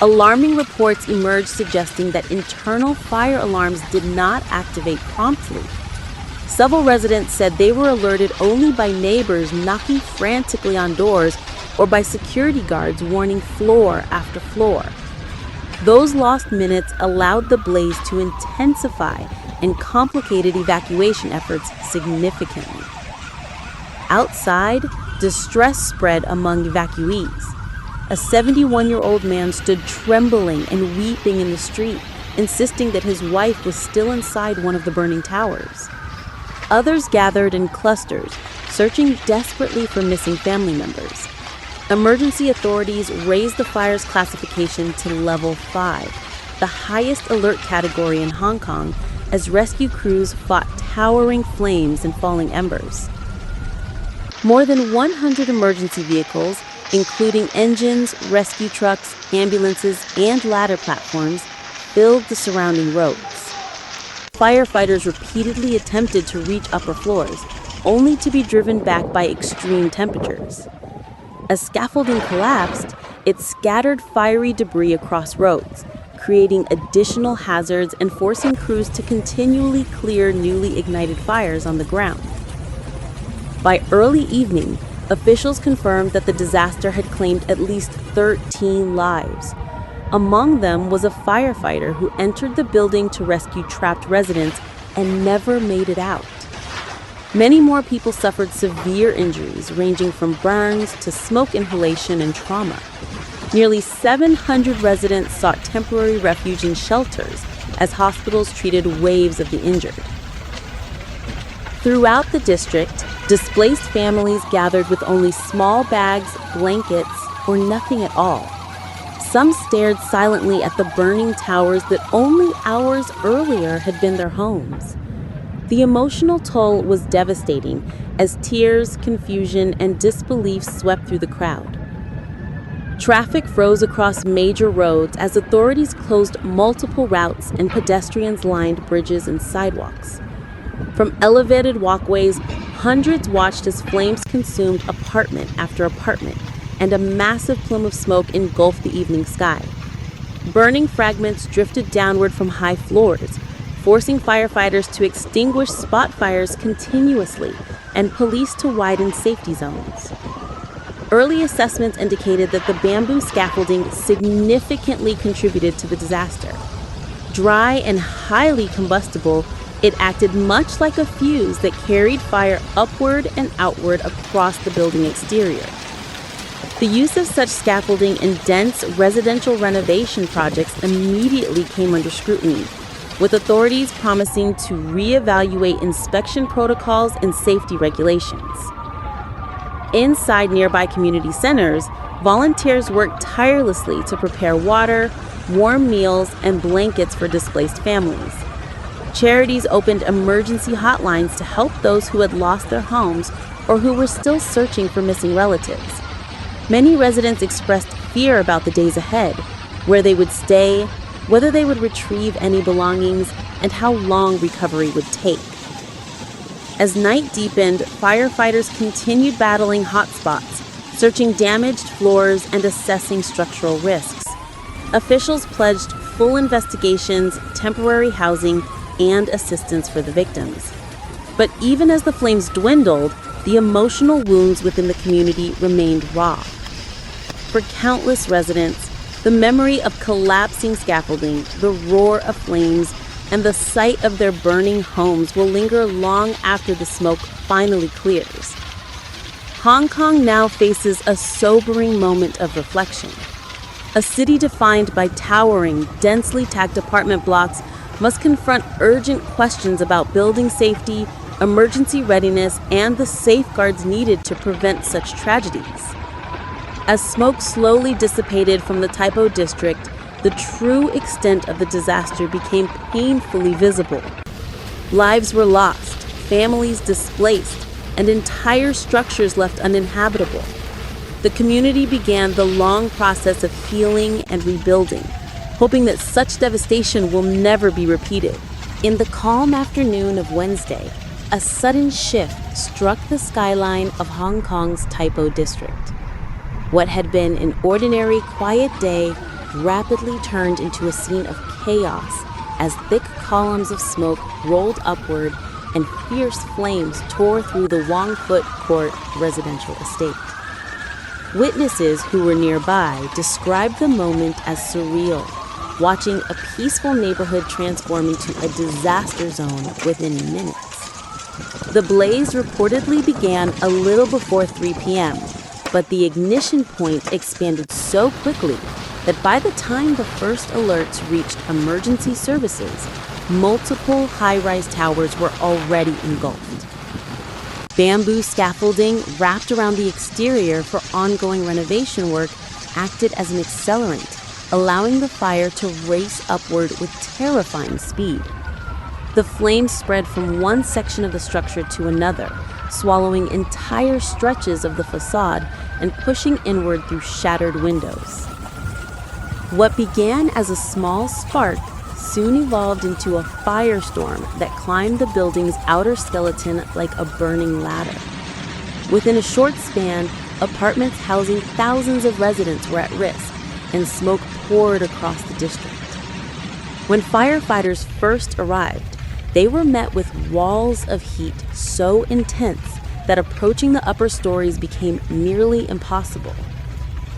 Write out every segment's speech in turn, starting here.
Alarming reports emerged suggesting that internal fire alarms did not activate promptly. Several residents said they were alerted only by neighbors knocking frantically on doors or by security guards warning floor after floor. Those lost minutes allowed the blaze to intensify and complicated evacuation efforts significantly. Outside, distress spread among evacuees. A 71-year-old man stood trembling and weeping in the street, insisting that his wife was still inside one of the burning towers. Others gathered in clusters, searching desperately for missing family members. Emergency authorities raised the fire's classification to level 5, the highest alert category in Hong Kong, as rescue crews fought towering flames and falling embers. More than 100 emergency vehicles, including engines, rescue trucks, ambulances, and ladder platforms, filled the surrounding roads. Firefighters repeatedly attempted to reach upper floors, only to be driven back by extreme temperatures. As scaffolding collapsed, it scattered fiery debris across roads, creating additional hazards and forcing crews to continually clear newly ignited fires on the ground. By early evening, officials confirmed that the disaster had claimed at least 13 lives. Among them was a firefighter who entered the building to rescue trapped residents and never made it out. Many more people suffered severe injuries ranging from burns to smoke inhalation and trauma. Nearly 700 residents sought temporary refuge in shelters as hospitals treated waves of the injured. Throughout the district, displaced families gathered with only small bags, blankets, or nothing at all. Some stared silently at the burning towers that only hours earlier had been their homes. The emotional toll was devastating as tears, confusion, and disbelief swept through the crowd. Traffic froze across major roads as authorities closed multiple routes and pedestrians lined bridges and sidewalks. From elevated walkways, hundreds watched as flames consumed apartment after apartment, and a massive plume of smoke engulfed the evening sky. Burning fragments drifted downward from high floors, forcing firefighters to extinguish spot fires continuously and police to widen safety zones. Early assessments indicated that the bamboo scaffolding significantly contributed to the disaster. Dry and highly combustible, it acted much like a fuse that carried fire upward and outward across the building exterior. The use of such scaffolding in dense residential renovation projects immediately came under scrutiny, with authorities promising to reevaluate inspection protocols and safety regulations. Inside nearby community centers, volunteers worked tirelessly to prepare water, warm meals, and blankets for displaced families. Charities opened emergency hotlines to help those who had lost their homes or who were still searching for missing relatives. Many residents expressed fear about the days ahead, where they would stay, whether they would retrieve any belongings, and how long recovery would take. As night deepened, firefighters continued battling hotspots, searching damaged floors and assessing structural risks. Officials pledged full investigations, temporary housing, and assistance for the victims. But even as the flames dwindled, the emotional wounds within the community remained raw. For countless residents, the memory of collapsing scaffolding, the roar of flames, and the sight of their burning homes will linger long after the smoke finally clears. Hong Kong now faces a sobering moment of reflection. A city defined by towering, densely packed apartment blocks must confront urgent questions about building safety, emergency readiness, and the safeguards needed to prevent such tragedies. As smoke slowly dissipated from the Tai Po district, the true extent of the disaster became painfully visible. Lives were lost, families displaced, and entire structures left uninhabitable. The community began the long process of healing and rebuilding, hoping that such devastation will never be repeated. In the calm afternoon of Wednesday, a sudden shift struck the skyline of Hong Kong's Tai Po district. What had been an ordinary, quiet day rapidly turned into a scene of chaos as thick columns of smoke rolled upward and fierce flames tore through the Wang Fuk Court residential estate. Witnesses who were nearby described the moment as surreal, watching a peaceful neighborhood transform into a disaster zone within minutes. The blaze reportedly began a little before 3 p.m., but the ignition point expanded so quickly that by the time the first alerts reached emergency services, multiple high-rise towers were already engulfed. Bamboo scaffolding wrapped around the exterior for ongoing renovation work acted as an accelerant, allowing the fire to race upward with terrifying speed. The flames spread from one section of the structure to another, swallowing entire stretches of the facade and pushing inward through shattered windows. What began as a small spark soon evolved into a firestorm that climbed the building's outer skeleton like a burning ladder. Within a short span, apartments housing thousands of residents were at risk, and smoke poured across the district. When firefighters first arrived, they were met with walls of heat so intense that approaching the upper stories became nearly impossible.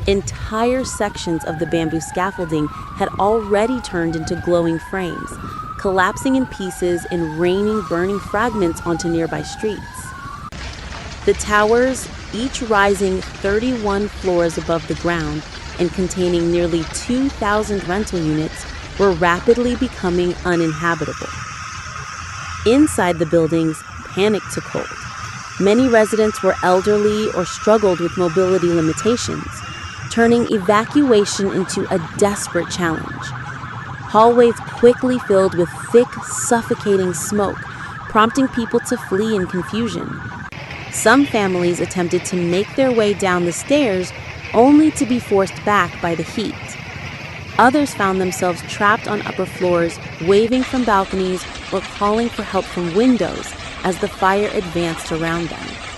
Entire sections of the bamboo scaffolding had already turned into glowing frames, collapsing in pieces and raining burning fragments onto nearby streets. The towers, each rising 31 floors above the ground and containing nearly 2,000 rental units, were rapidly becoming uninhabitable. Inside the buildings, panic took hold. Many residents were elderly or struggled with mobility limitations, turning evacuation into a desperate challenge. Hallways quickly filled with thick, suffocating smoke, prompting people to flee in confusion. Some families attempted to make their way down the stairs only to be forced back by the heat. Others found themselves trapped on upper floors, waving from balconies or calling for help from windows as the fire advanced around them.